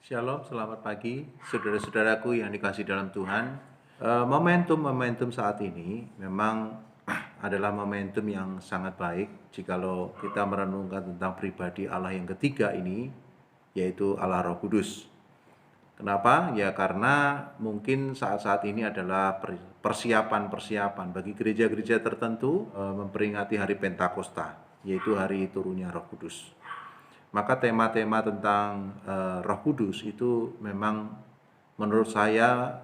Shalom, selamat pagi, saudara-saudaraku yang dikasih dalam Tuhan. Momentum-momentum saat ini memang adalah momentum yang sangat baik jikalau kita merenungkan tentang pribadi Allah yang ketiga ini, yaitu Allah Roh Kudus. Kenapa? Ya karena mungkin saat-saat ini adalah persiapan-persiapan bagi gereja-gereja tertentu memperingati hari Pentakosta, yaitu hari turunnya Roh Kudus. Maka tema-tema tentang Roh Kudus itu memang menurut saya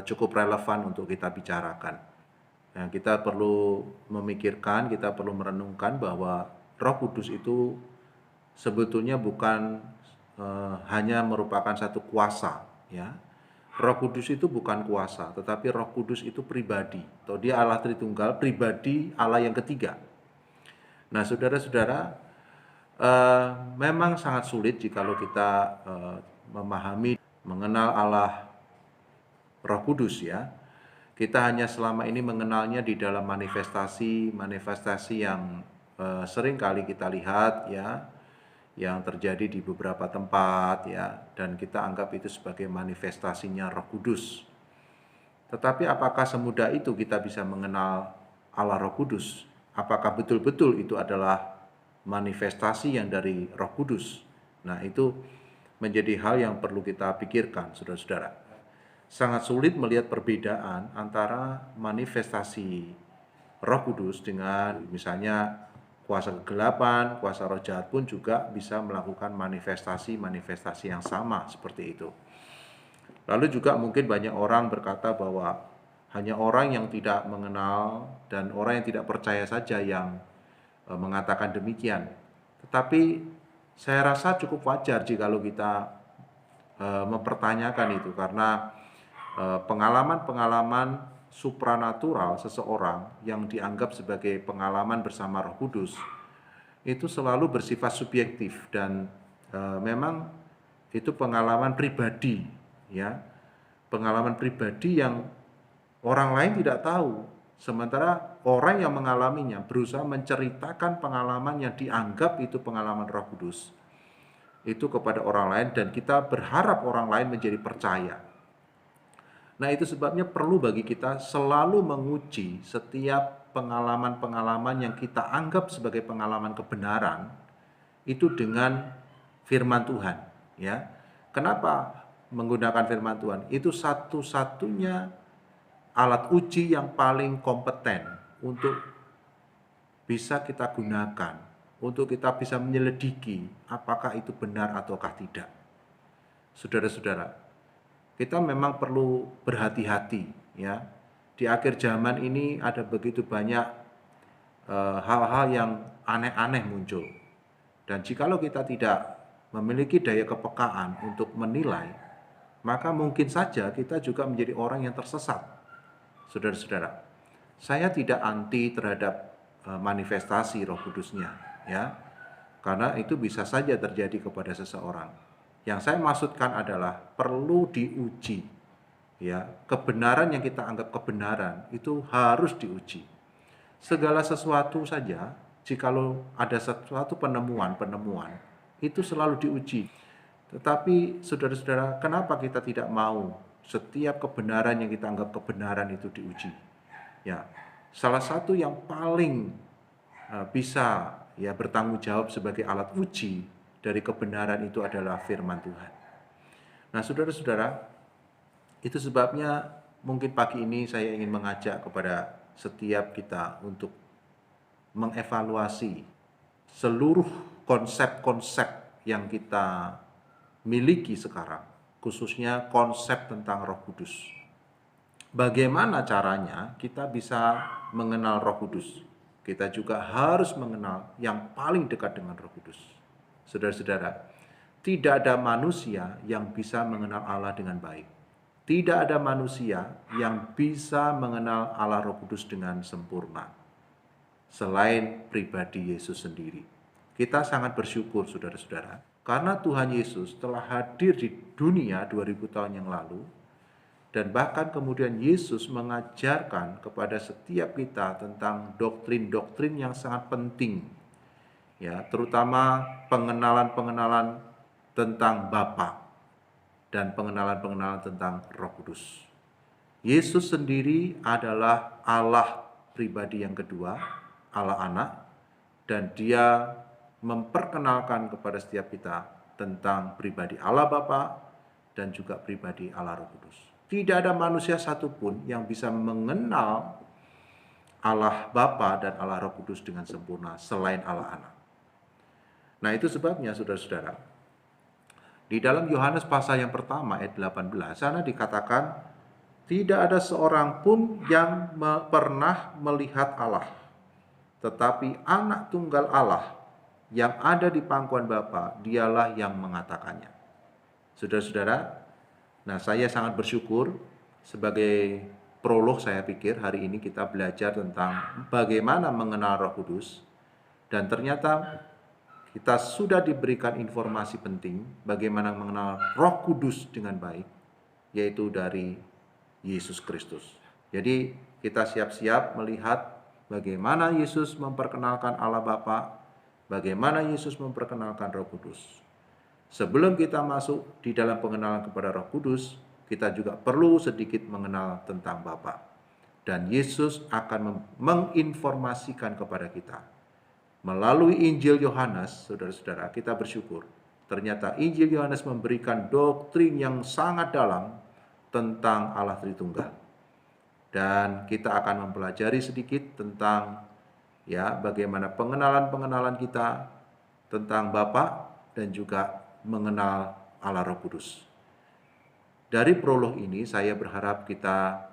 cukup relevan untuk kita bicarakan. Nah, kita perlu memikirkan, kita perlu merenungkan bahwa Roh Kudus itu sebetulnya bukan hanya merupakan satu kuasa, ya. Roh Kudus itu bukan kuasa, tetapi Roh Kudus itu pribadi. Atau dia Allah Tritunggal, pribadi Allah yang ketiga. Nah, saudara-saudara, memang sangat sulit jikalau kita memahami, mengenal Allah Roh Kudus ya. Kita hanya selama ini mengenalnya di dalam manifestasi yang sering kali kita lihat ya, yang terjadi di beberapa tempat ya, dan kita anggap itu sebagai manifestasinya Roh Kudus. Tetapi apakah semudah itu kita bisa mengenal Allah Roh Kudus? Apakah betul-betul itu adalah manifestasi yang dari Roh Kudus? Nah, itu menjadi hal yang perlu kita pikirkan, saudara-saudara. Sangat sulit melihat perbedaan antara manifestasi Roh Kudus dengan misalnya kuasa kegelapan, kuasa roh jahat pun juga bisa melakukan manifestasi-manifestasi yang sama seperti itu. Lalu juga mungkin banyak orang berkata bahwa hanya orang yang tidak mengenal dan orang yang tidak percaya saja yang mengatakan demikian. Tetapi saya rasa cukup wajar jikalau kita mempertanyakan itu, karena pengalaman-pengalaman supranatural seseorang yang dianggap sebagai pengalaman bersama Roh Kudus itu selalu bersifat subjektif dan memang itu pengalaman pribadi ya, pengalaman pribadi yang orang lain tidak tahu, sementara orang yang mengalaminya berusaha menceritakan pengalaman yang dianggap itu pengalaman Roh Kudus itu kepada orang lain, dan kita berharap orang lain menjadi percaya. Nah, itu sebabnya perlu bagi kita selalu menguji setiap pengalaman-pengalaman yang kita anggap sebagai pengalaman kebenaran itu dengan firman Tuhan, ya. Kenapa menggunakan firman Tuhan? Itu satu-satunya alat uji yang paling kompeten untuk bisa kita gunakan, untuk kita bisa menyelidiki apakah itu benar ataukah tidak. Saudara-saudara, kita memang perlu berhati-hati ya. Di akhir zaman ini ada begitu banyak hal-hal yang aneh-aneh muncul. Dan jikalau kita tidak memiliki daya kepekaan untuk menilai, maka mungkin saja kita juga menjadi orang yang tersesat. Saudara-saudara, saya tidak anti terhadap manifestasi Roh Kudusnya, ya, karena itu bisa saja terjadi kepada seseorang. Yang saya maksudkan adalah perlu diuji, ya, kebenaran yang kita anggap kebenaran itu harus diuji. Segala sesuatu saja, jikalau ada sesuatu penemuan itu selalu diuji. Tetapi saudara-saudara, kenapa kita tidak mau setiap kebenaran yang kita anggap kebenaran itu diuji? Ya, salah satu yang paling bisa ya bertanggung jawab sebagai alat uji dari kebenaran itu adalah firman Tuhan. Nah, saudara-saudara, itu sebabnya mungkin pagi ini saya ingin mengajak kepada setiap kita untuk mengevaluasi seluruh konsep-konsep yang kita miliki sekarang, khususnya konsep tentang Roh Kudus. Bagaimana caranya kita bisa mengenal Roh Kudus? Kita juga harus mengenal yang paling dekat dengan Roh Kudus. Saudara-saudara, tidak ada manusia yang bisa mengenal Allah dengan baik. Tidak ada manusia yang bisa mengenal Allah Roh Kudus dengan sempurna selain pribadi Yesus sendiri. Kita sangat bersyukur, saudara-saudara, karena Tuhan Yesus telah hadir di dunia 2000 tahun yang lalu, dan bahkan kemudian Yesus mengajarkan kepada setiap kita tentang doktrin-doktrin yang sangat penting, ya, terutama pengenalan-pengenalan tentang Bapa. dan pengenalan-pengenalan tentang Roh Kudus. Yesus sendiri adalah Allah pribadi yang kedua, Allah Anak, dan Dia memperkenalkan kepada setiap kita tentang pribadi Allah Bapa dan juga pribadi Allah Roh Kudus. Tidak ada manusia satupun yang bisa mengenal Allah Bapa dan Allah Roh Kudus dengan sempurna selain Allah Anak. Nah, itu sebabnya saudara-saudara, di dalam Yohanes pasal yang pertama ayat 18 sana dikatakan tidak ada seorang pun yang pernah melihat Allah, tetapi Anak Tunggal Allah yang ada di pangkuan Bapa, dialah yang mengatakannya. Saudara-saudara, nah saya sangat bersyukur sebagai prolog saya pikir hari ini kita belajar tentang bagaimana mengenal Roh Kudus, dan ternyata kita sudah diberikan informasi penting bagaimana mengenal Roh Kudus dengan baik, yaitu dari Yesus Kristus. Jadi kita siap-siap melihat bagaimana Yesus memperkenalkan Allah Bapa, bagaimana Yesus memperkenalkan Roh Kudus. Sebelum kita masuk di dalam pengenalan kepada Roh Kudus, kita juga perlu sedikit mengenal tentang Bapa. Dan Yesus akan menginformasikan kepada kita. Melalui Injil Yohanes, saudara-saudara, kita bersyukur. Ternyata Injil Yohanes memberikan doktrin yang sangat dalam tentang Allah Tritunggal. Dan kita akan mempelajari sedikit tentang bagaimana pengenalan-pengenalan kita tentang Bapa dan juga mengenal Allah Roh Kudus. Dari prolog ini saya berharap kita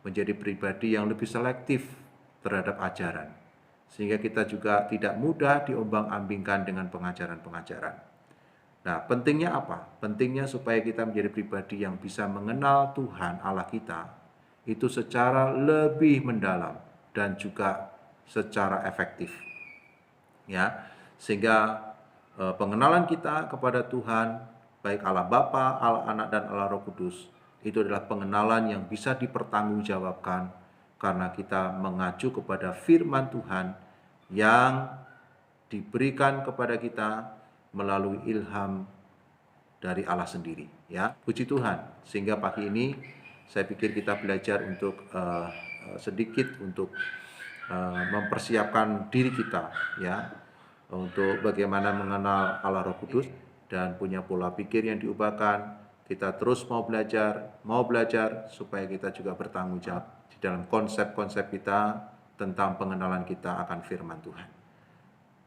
menjadi pribadi yang lebih selektif terhadap ajaran, sehingga kita juga tidak mudah diombang-ambingkan dengan pengajaran-pengajaran. Nah, pentingnya apa? Pentingnya supaya kita menjadi pribadi yang bisa mengenal Tuhan Allah kita itu secara lebih mendalam dan juga secara efektif. Ya, sehingga pengenalan kita kepada Tuhan, baik Allah Bapa, Allah Anak, dan Allah Roh Kudus, itu adalah pengenalan yang bisa dipertanggungjawabkan karena kita mengacu kepada firman Tuhan yang diberikan kepada kita melalui ilham dari Allah sendiri. Ya, puji Tuhan. Sehingga pagi ini saya pikir kita belajar untuk sedikit untuk mempersiapkan diri kita, ya, untuk bagaimana mengenal Allah Roh Kudus dan punya pola pikir yang diubahkan. Kita terus mau belajar supaya kita juga bertanggung jawab di dalam konsep-konsep kita tentang pengenalan kita akan firman Tuhan.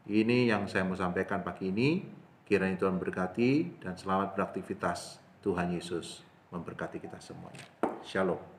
Ini yang saya mau sampaikan pagi ini. Kiranya Tuhan berkati dan selamat beraktivitas. Tuhan Yesus memberkati kita semuanya. Shalom.